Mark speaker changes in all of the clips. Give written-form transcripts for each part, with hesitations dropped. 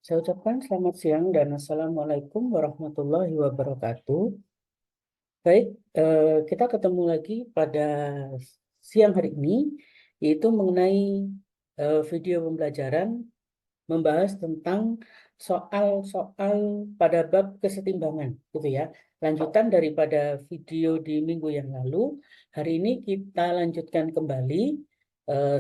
Speaker 1: Saya ucapkan selamat siang dan Assalamualaikum warahmatullahi wabarakatuh. Baik, kita ketemu lagi pada siang hari ini, yaitu mengenai video pembelajaran membahas tentang soal-soal pada bab kesetimbangan, gitu ya. Lanjutan daripada video di minggu yang lalu, hari ini kita lanjutkan kembali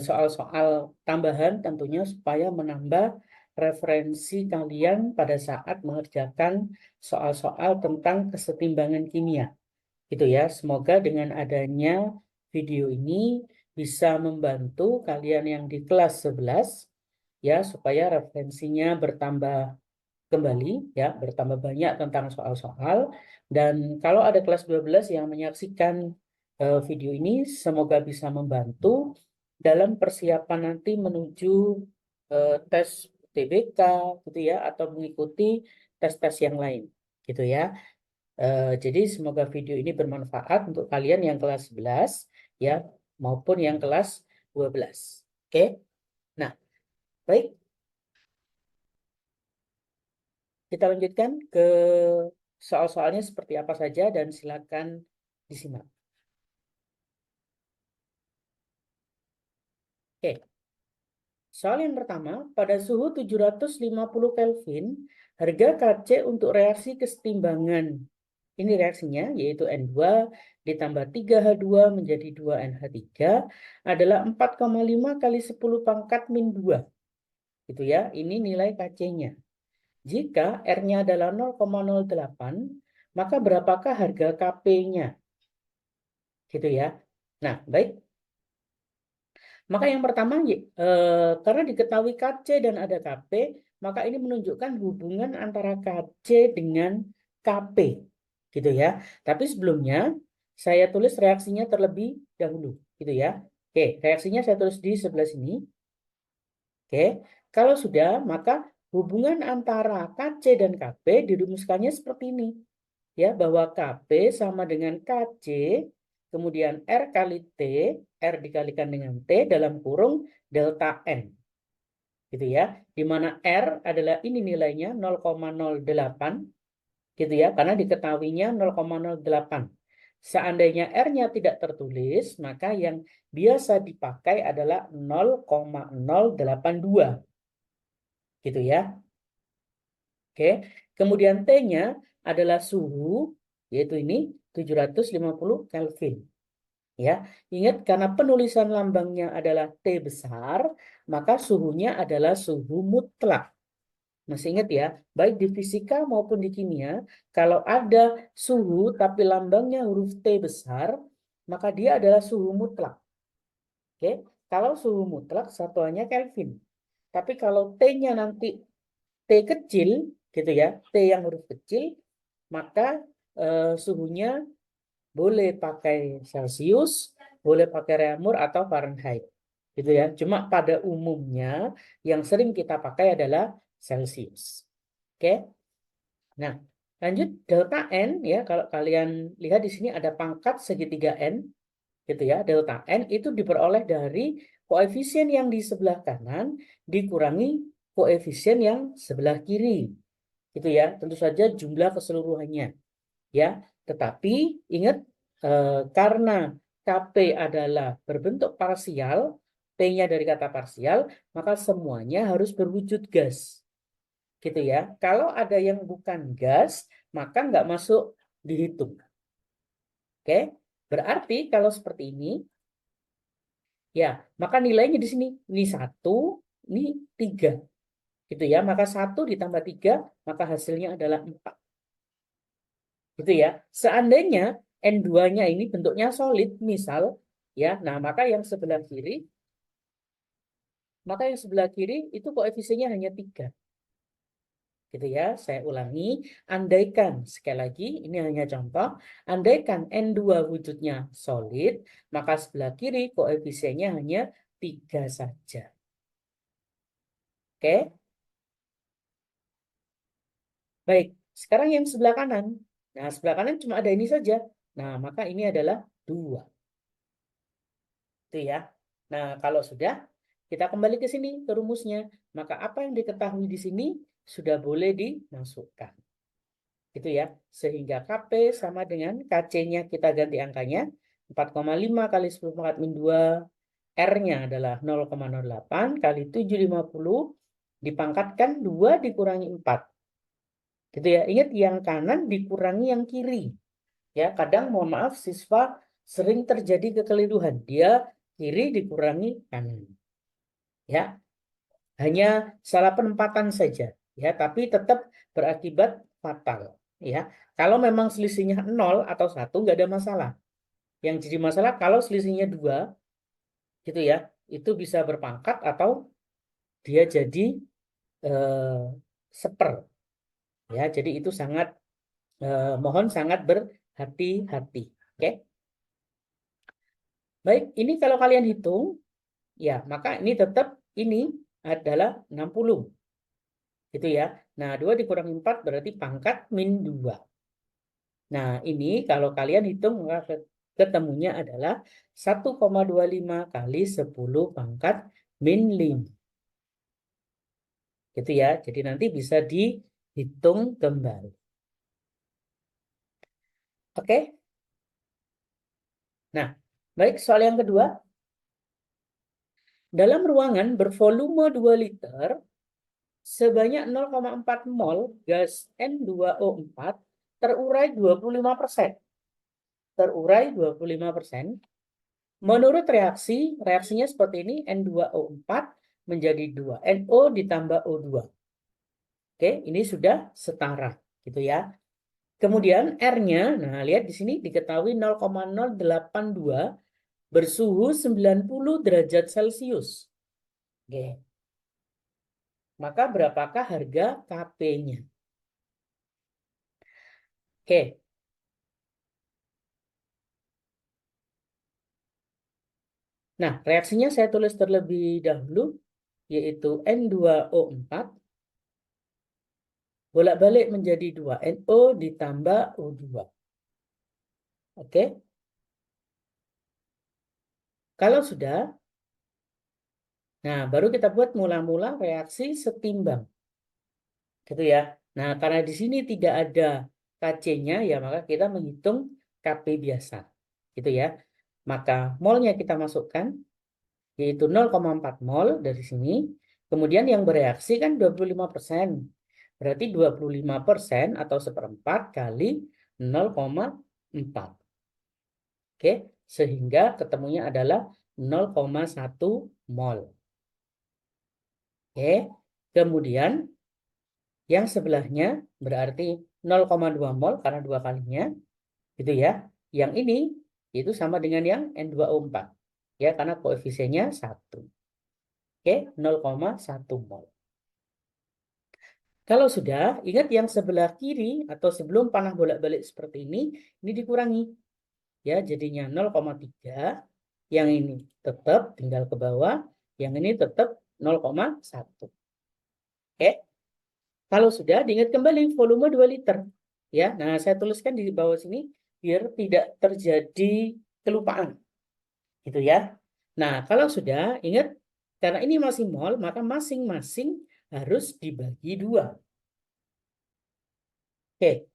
Speaker 1: soal-soal tambahan tentunya supaya menambah referensi kalian pada saat mengerjakan soal-soal tentang kesetimbangan kimia. Gitu ya. Semoga dengan adanya video ini bisa membantu kalian yang di kelas 11 ya supaya referensinya bertambah kembali ya, bertambah banyak tentang soal-soal. Dan kalau ada kelas 12 yang menyaksikan video ini, semoga bisa membantu dalam persiapan nanti menuju tes TBK gitu ya, atau mengikuti tes-tes yang lain gitu ya. Jadi semoga video ini bermanfaat untuk kalian yang kelas 11 ya, maupun yang kelas 12. Oke. Nah, baik. Kita lanjutkan ke soal-soalnya seperti apa saja dan silakan disimak. Oke, soal yang pertama, pada suhu 750 Kelvin, harga Kc untuk reaksi kesetimbangan. Ini reaksinya, yaitu N2 ditambah 3H2 menjadi 2NH3 adalah 4,5 kali 10 pangkat min 2. Gitu ya, ini nilai Kc-nya. Jika R-nya adalah 0,08, maka berapakah harga Kp-nya? Gitu ya. Nah, baik. Maka yang pertama, karena diketahui Kc dan ada Kp, maka ini menunjukkan hubungan antara Kc dengan Kp. Gitu ya. Tapi sebelumnya, saya tulis reaksinya terlebih dahulu. Gitu ya. Oke, reaksinya saya tulis di sebelah sini. Oke, kalau sudah, maka hubungan antara Kc dan Kp dirumuskannya seperti ini. Ya, bahwa Kp sama dengan Kc, kemudian R kali T, R dikalikan dengan T dalam kurung delta N. Gitu ya. Di mana R adalah ini nilainya 0,08 gitu ya, karena diketahuinya 0,08. Seandainya R-nya tidak tertulis, maka yang biasa dipakai adalah 0,082. Gitu ya. Oke. Kemudian T-nya adalah suhu, yaitu ini 750 Kelvin. Ya, ingat karena penulisan lambangnya adalah T besar, maka suhunya adalah suhu mutlak. Masih ingat ya, baik di fisika maupun di kimia, kalau ada suhu tapi lambangnya huruf T besar, maka dia adalah suhu mutlak. Oke, kalau suhu mutlak satuannya Kelvin. Tapi kalau T-nya nanti T kecil, gitu ya, T yang huruf kecil, maka suhunya boleh pakai Celcius, boleh pakai Reaumur atau Fahrenheit. Gitu ya. Cuma pada umumnya yang sering kita pakai adalah Celcius. Oke. Nah, lanjut delta N ya, kalau kalian lihat di sini ada pangkat segitiga N gitu ya. Delta N itu diperoleh dari koefisien yang di sebelah kanan dikurangi koefisien yang sebelah kiri. Gitu ya. Tentu saja jumlah keseluruhannya ya. Tetapi ingat karena Kp adalah berbentuk parsial, P-nya dari kata parsial, maka semuanya harus berwujud gas. Gitu ya. Kalau ada yang bukan gas, maka nggak masuk dihitung. Oke? Berarti kalau seperti ini, ya, maka nilainya di sini. Ini 1, ini 3. Gitu ya. Maka 1 ditambah 3, maka hasilnya adalah 4. Gitu ya. Seandainya N2-nya ini bentuknya solid, misal, ya, nah maka yang sebelah kiri itu koefisiennya hanya 3. Gitu ya, saya ulangi, andaikan, sekali lagi, ini hanya contoh, andaikan N2 wujudnya solid, maka sebelah kiri koefisiennya hanya 3 saja. Oke? Baik, sekarang yang sebelah kanan. Nah, sebelah kanan cuma ada ini saja. Nah, maka ini adalah 2. Itu ya. Nah, kalau sudah, kita kembali ke sini, ke rumusnya. Maka apa yang diketahui di sini sudah boleh dimasukkan. Itu ya. Sehingga KP sama dengan KC-nya kita ganti angkanya. 4,5 kali 10 pangkat min 2. R-nya adalah 0,08 kali 750 dipangkatkan 2 dikurangi 4. Gitu ya. Ingat yang kanan dikurangi yang kiri. Ya, kadang mohon maaf siswa sering terjadi kekeliruan. Dia kiri dikurangi kanan. Ya, hanya salah penempatan saja. Ya, tapi tetap berakibat fatal. Ya, kalau memang selisihnya 0 atau 1 nggak ada masalah. Yang jadi masalah kalau selisihnya 2, gitu ya, itu bisa berpangkat atau dia jadi seper. Ya, jadi itu sangat mohon sangat berhati-hati. Oke. Baik, ini kalau kalian hitung, ya, maka ini tetap ini adalah 60. Gitu ya. Nah, 2 dikurangi 4 berarti pangkat min 2. Nah, ini kalau kalian hitung maka ketemunya adalah 1,25 kali 10 pangkat min 5. Gitu ya. Jadi nanti bisa dihitung kembali. Oke. Nah, baik, soal yang kedua. Dalam ruangan bervolume 2 liter, sebanyak 0,4 mol gas N2O4 terurai 25%. Terurai 25%. Menurut reaksinya seperti ini, N2O4 menjadi 2NO ditambah O2. Oke, ini sudah setara, gitu ya. Kemudian R-nya, nah lihat di sini diketahui 0,082 bersuhu 90 derajat Celcius. Oke. Maka berapakah harga Kp-nya? Oke. Nah, reaksinya saya tulis terlebih dahulu, yaitu N2O4 bolak-balik menjadi 2NO ditambah O2. Oke. Kalau sudah, nah baru kita buat mula-mula reaksi setimbang. Gitu ya. Nah, karena di sini tidak ada Kc-nya, ya maka kita menghitung Kp biasa. Gitu ya. Maka molnya kita masukkan, yaitu 0,4 mol dari sini. Kemudian yang bereaksi kan 25%. Berarti 25% atau seperempat kali 0,4. Oke, sehingga ketemunya adalah 0,1 mol. Oke, kemudian yang sebelahnya berarti 0,2 mol karena 2 kalinya. Gitu ya. Yang ini itu sama dengan yang N2O4. Ya, karena koefisiennya 1. Oke, 0,1 mol. Kalau sudah, ingat yang sebelah kiri atau sebelum panah bolak-balik seperti ini dikurangi. Ya, jadinya 0,3. Yang ini tetap tinggal ke bawah, yang ini tetap 0,1. Oke. Kalau sudah, diingat kembali volume 2 liter. Ya, nah saya tuliskan di bawah sini biar tidak terjadi kelupaan. Gitu ya. Nah, kalau sudah, ingat karena ini masih mol, maka masing-masing harus dibagi 2. Oke,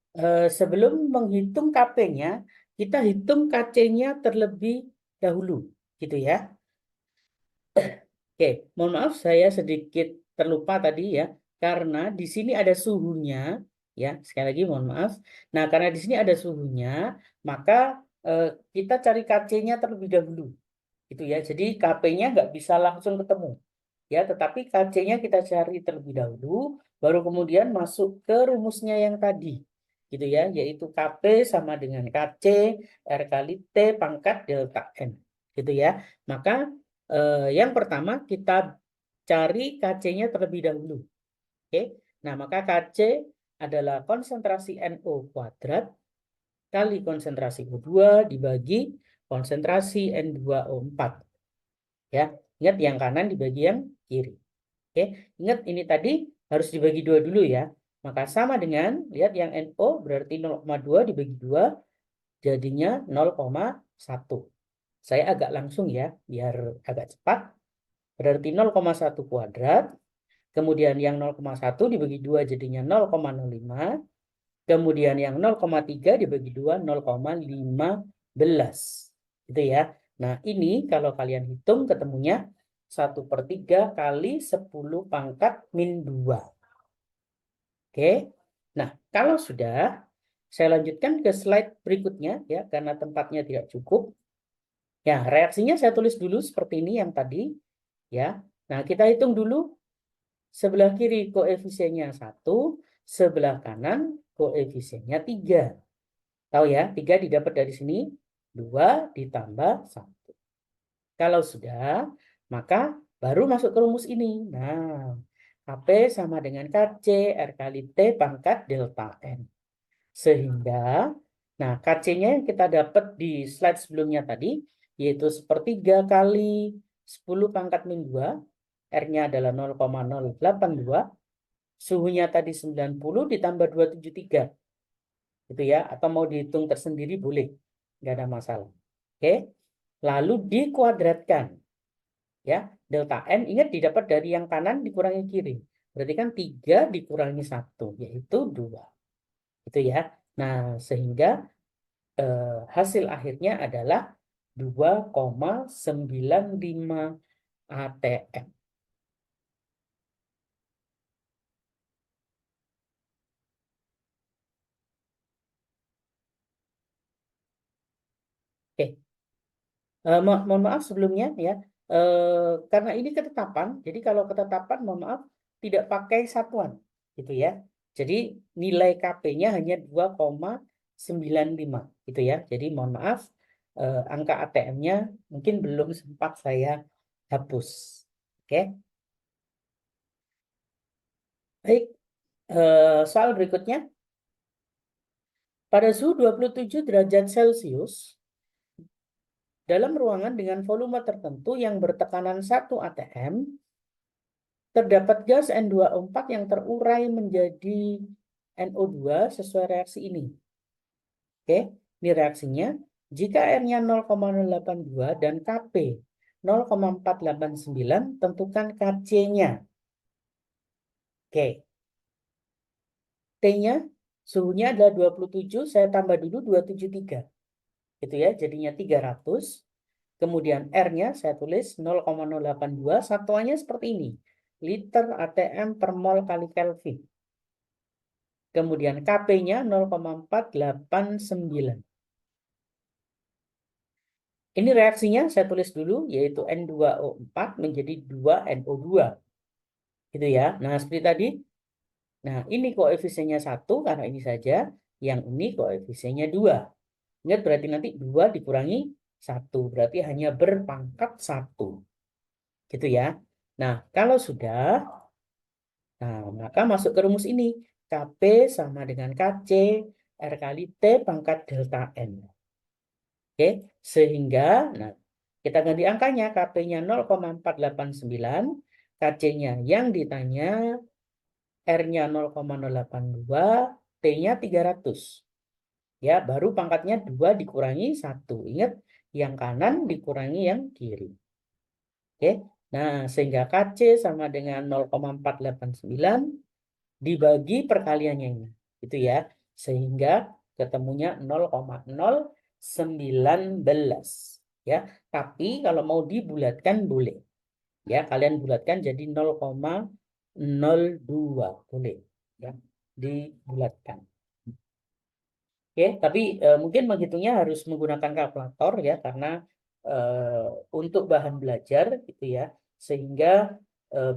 Speaker 1: sebelum menghitung Kp-nya, kita hitung Kc-nya terlebih dahulu, gitu ya. Oke, mohon maaf saya sedikit terlupa tadi ya, karena di sini ada suhunya, ya. Sekali lagi mohon maaf. Nah, karena di sini ada suhunya, maka kita cari Kc-nya terlebih dahulu, gitu ya. Jadi Kp-nya nggak bisa langsung ketemu, ya. Tetapi Kc-nya kita cari terlebih dahulu, baru kemudian masuk ke rumusnya yang tadi, gitu ya, yaitu Kp sama dengan Kc R kali T pangkat delta N, gitu ya. Maka yang pertama kita cari Kc-nya terlebih dahulu. Oke. Nah, maka Kc adalah konsentrasi NO kuadrat kali konsentrasi O2 dibagi konsentrasi N2O4. Ya, ingat yang kanan dibagi yang kiri. Oke, ingat ini tadi harus dibagi 2 dulu ya. Maka sama dengan, lihat yang NO berarti 0,2 dibagi 2 jadinya 0,1. Saya agak langsung ya, biar agak cepat. Berarti 0,1 kuadrat. Kemudian yang 0,1 dibagi 2 jadinya 0,05. Kemudian yang 0,3 dibagi 2, 0,15. Gitu ya. Nah, ini kalau kalian hitung ketemunya 1/3 kali 10 pangkat min 2. Oke. Nah, kalau sudah, saya lanjutkan ke slide berikutnya ya, karena tempatnya tidak cukup. Ya, reaksinya saya tulis dulu seperti ini yang tadi. Ya. Nah, kita hitung dulu. Sebelah kiri koefisiennya 1, sebelah kanan koefisiennya 3. Tahu ya, 3 didapat dari sini, 2 ditambah 1. Kalau sudah, maka baru masuk ke rumus ini. Nah, KP sama dengan KC, R kali T pangkat delta N. Sehingga, nah KC-nya yang kita dapat di slide sebelumnya tadi, yaitu 1/3 kali 10 pangkat min 2, R-nya adalah 0,082, suhunya tadi 90 ditambah 273. Gitu ya, atau mau dihitung tersendiri boleh, nggak ada masalah. Oke, lalu dikuadratkan. Ya, delta N ingat didapat dari yang kanan dikurangi kiri. Berarti kan 3 dikurangi 1, yaitu 2. Itu ya. Nah, sehingga hasil akhirnya adalah 2,95 ATM. Oke, mohon maaf sebelumnya ya, karena ini ketetapan, jadi kalau ketetapan mohon maaf tidak pakai satuan, gitu ya. Jadi nilai KP-nya hanya 2,95, gitu ya. Jadi mohon maaf, angka ATM-nya mungkin belum sempat saya hapus. Oke, baik. Soal berikutnya, pada suhu 27 derajat Celcius, dalam ruangan dengan volume tertentu yang bertekanan 1 atm, terdapat gas N2O4 yang terurai menjadi NO2 sesuai reaksi ini. Oke, ini reaksinya. Jika R-nya 0,082 dan Kp 0,489, tentukan Kc-nya. Oke. T-nya, suhunya adalah 27, saya tambah dulu 273. Gitu ya, jadinya 300. Kemudian R-nya saya tulis 0,082, satuannya seperti ini. Liter ATM per mol kali Kelvin. Kemudian Kp-nya 0,489. Ini reaksinya saya tulis dulu, yaitu N2O4 menjadi 2NO2. Gitu ya. Nah, seperti tadi. Nah, ini koefisiennya 1 karena ini saja. Yang ini koefisiennya 2. Ingat berarti nanti 2 dikurangi 1. Berarti hanya berpangkat 1. Gitu ya. Nah, kalau sudah, nah, maka masuk ke rumus ini. Kp sama dengan Kc, R kali T pangkat delta N. Oke, sehingga nah, kita ganti angkanya, Kp-nya 0,489, Kc-nya yang ditanya, R-nya 0,082, T-nya 300. Ya, baru pangkatnya 2 dikurangi 1. Ingat, yang kanan dikurangi yang kiri. Oke, nah sehingga Kc sama dengan 0,489 dibagi perkaliannya ini. Itu ya, sehingga ketemunya 0,019. Ya, tapi kalau mau dibulatkan boleh. Ya, kalian bulatkan jadi 0,02 boleh. Ya, dibulatkan. Oke, tapi mungkin menghitungnya harus menggunakan kalkulator ya, karena untuk bahan belajar gitu ya, sehingga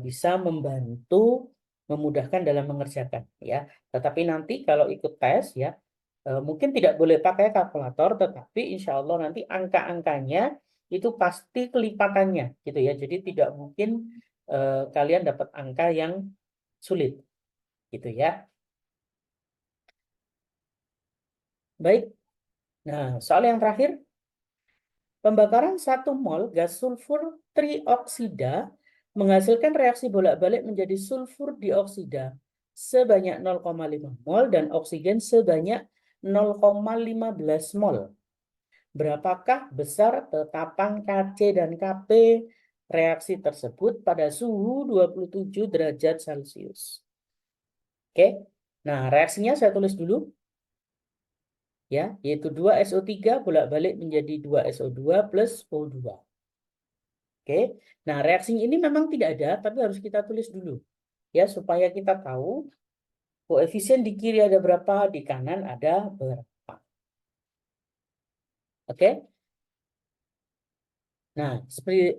Speaker 1: bisa membantu memudahkan dalam mengerjakan ya. Tetapi nanti kalau ikut tes ya, mungkin tidak boleh pakai kalkulator, tetapi insya Allah nanti angka-angkanya itu pasti kelipatannya gitu ya. Jadi tidak mungkin kalian dapat angka yang sulit gitu ya. Baik. Nah, soal yang terakhir, pembakaran 1 mol gas sulfur trioksida menghasilkan reaksi bolak-balik menjadi sulfur dioksida sebanyak 0,5 mol dan oksigen sebanyak 0,15 mol. Berapakah besar tetapan Kc dan Kp reaksi tersebut pada suhu 27 derajat Celcius. Oke. Nah, reaksinya saya tulis dulu. Ya, yaitu 2SO3 bolak-balik menjadi 2SO2 plus O2. Oke. Nah, reaksinya ini memang tidak ada, tapi harus kita tulis dulu. Ya, supaya kita tahu koefisien di kiri ada berapa, di kanan ada berapa. Oke. Nah,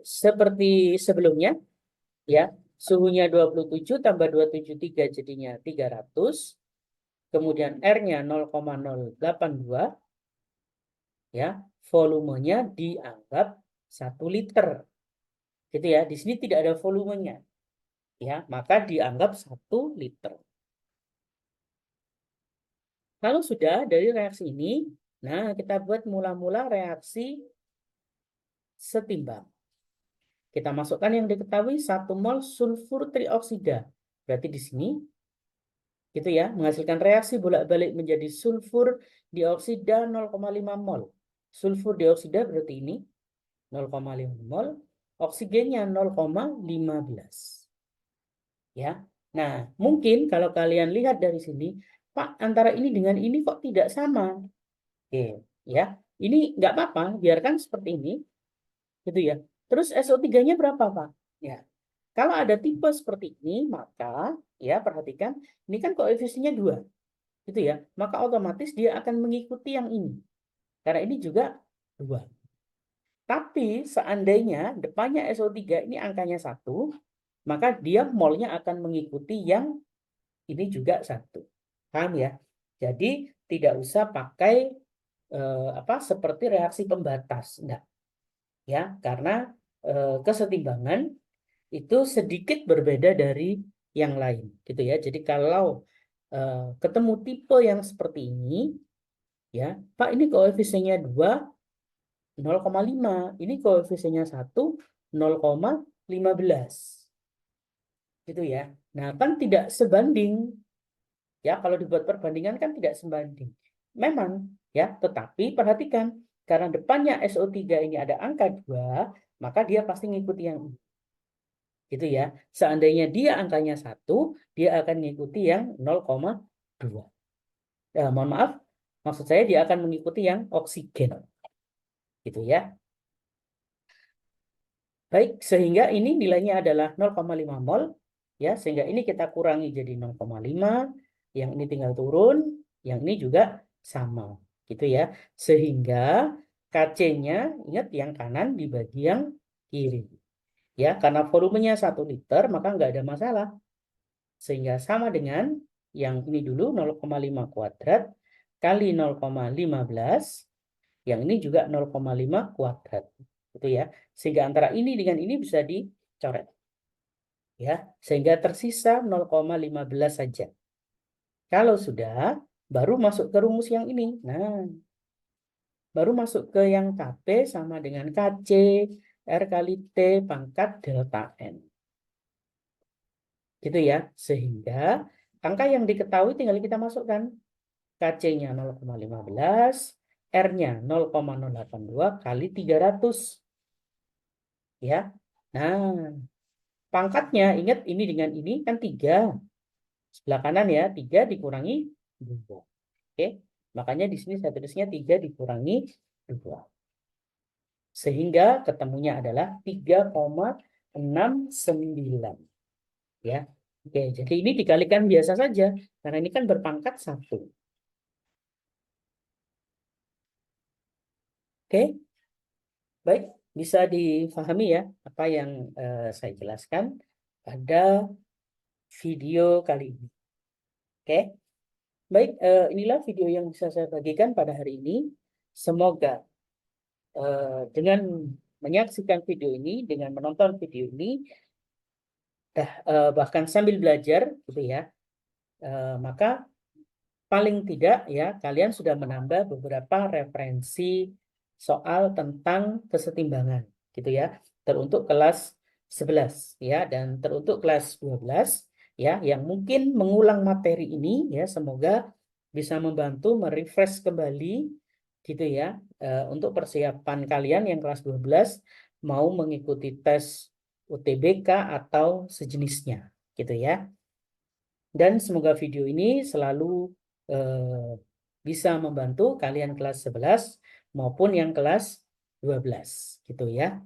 Speaker 1: seperti sebelumnya, ya, suhunya 27 tambah 273 jadinya 300. Kemudian R-nya 0,082, ya, volumenya dianggap 1 liter. Gitu ya, di sini tidak ada volumenya. Ya, maka dianggap 1 liter. Kalau sudah dari reaksi ini, nah kita buat mula-mula reaksi setimbang. Kita masukkan yang diketahui 1 mol sulfur trioksida. Berarti di sini gitu ya, menghasilkan reaksi bolak-balik menjadi sulfur dioksida 0,5 mol. Sulfur dioksida berarti ini 0,5 mol, oksigennya 0,15. Ya. Nah, mungkin kalau kalian lihat dari sini, Pak, antara ini dengan ini kok tidak sama. Oke, ya. Ini nggak apa-apa, biarkan seperti ini. Gitu ya. Terus SO3-nya berapa, Pak? Ya. Kalau ada tipe seperti ini, maka ya perhatikan, ini kan koefisiennya 2. Gitu ya. Maka otomatis dia akan mengikuti yang ini. Karena ini juga 2. Tapi seandainya depannya SO3 ini angkanya 1, maka dia molnya akan mengikuti yang ini juga 1. Paham ya? Jadi tidak usah pakai seperti reaksi pembatas. Enggak. Ya, karena kesetimbangan itu sedikit berbeda dari yang lain gitu ya. Jadi kalau ketemu tipe yang seperti ini ya, Pak ini koefisiennya 2 0,5, ini koefisiennya 1 0,15. Gitu ya. Nah, kan tidak sebanding. Ya, kalau dibuat perbandingan kan tidak sebanding. Memang ya, tetapi perhatikan karena depannya SO3 ini ada angka 2, maka dia pasti ngikuti yang ini. Gitu ya. Seandainya dia angkanya 1, dia akan mengikuti yang 0,2. Mohon maaf, maksud saya dia akan mengikuti yang oksigen. Gitu ya. Baik, sehingga ini nilainya adalah 0,5 mol. Ya, sehingga ini kita kurangi jadi 0,5. Yang ini tinggal turun, yang ini juga sama. Gitu ya. Sehingga KC-nya, ingat yang kanan dibagi yang kiri. Ya, karena volumenya 1 liter, maka nggak ada masalah. Sehingga sama dengan yang ini dulu 0,5 kuadrat kali 0,15. Yang ini juga 0,5 kuadrat. Gitu ya. Sehingga antara ini dengan ini bisa dicoret. Ya, sehingga tersisa 0,15 saja. Kalau sudah, baru masuk ke rumus yang ini. Nah, baru masuk ke yang KP sama dengan KC R kali T pangkat delta N. Gitu ya. Sehingga angka yang diketahui tinggal kita masukkan. KC-nya 0,15, R-nya 0,082 kali 300. Ya. Nah, pangkatnya ingat ini dengan ini kan 3. Sebelah kanan ya, 3 dikurangi 2. Oke. Makanya di sini saya tulisnya 3 dikurangi 2. Sehingga ketemunya adalah 3,69. Ya. Oke, jadi ini dikalikan biasa saja karena ini kan berpangkat 1. Oke. Baik, bisa difahami ya apa yang saya jelaskan pada video kali ini. Oke. Baik, inilah video yang bisa saya bagikan pada hari ini. Semoga dengan menyaksikan video ini, dengan menonton video ini, bahkan sambil belajar, gitu ya, maka paling tidak ya kalian sudah menambah beberapa referensi soal tentang kesetimbangan, gitu ya, teruntuk kelas 11 ya dan teruntuk kelas 12 ya yang mungkin mengulang materi ini ya semoga bisa membantu merefresh kembali gitu ya untuk persiapan kalian yang kelas 12 mau mengikuti tes UTBK atau sejenisnya, gitu ya. Dan semoga video ini selalu bisa membantu kalian kelas 11 maupun yang kelas 12, gitu ya.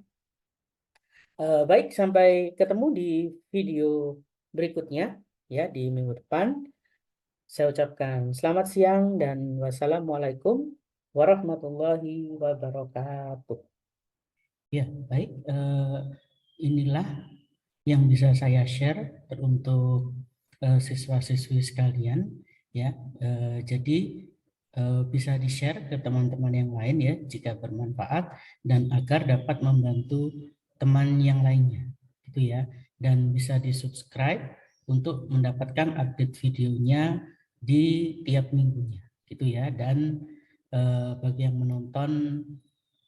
Speaker 1: Baik, sampai ketemu di video berikutnya ya di minggu depan. Saya ucapkan selamat siang dan wassalamualaikum warahmatullahi wabarakatuh. Ya, baik. Inilah yang bisa saya share untuk siswa-siswi sekalian ya. Jadi bisa di-share ke teman-teman yang lain ya jika bermanfaat dan agar dapat membantu teman yang lainnya gitu ya, dan bisa di-subscribe untuk mendapatkan update videonya di tiap minggunya gitu ya. Dan bagi yang menonton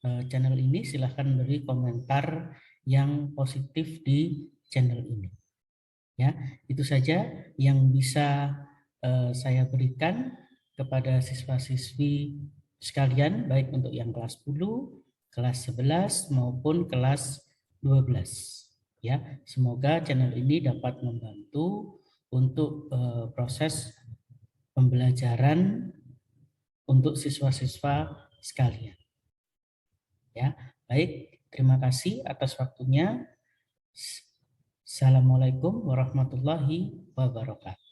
Speaker 1: channel ini silahkan beri komentar yang positif di channel ini ya. Itu saja yang bisa saya berikan kepada siswa-siswi sekalian, baik untuk yang kelas 10, kelas 11 maupun kelas 12 ya. Semoga channel ini dapat membantu untuk proses pembelajaran untuk siswa-siswa sekalian ya. Baik, terima kasih atas waktunya. Assalamualaikum warahmatullahi wabarakatuh.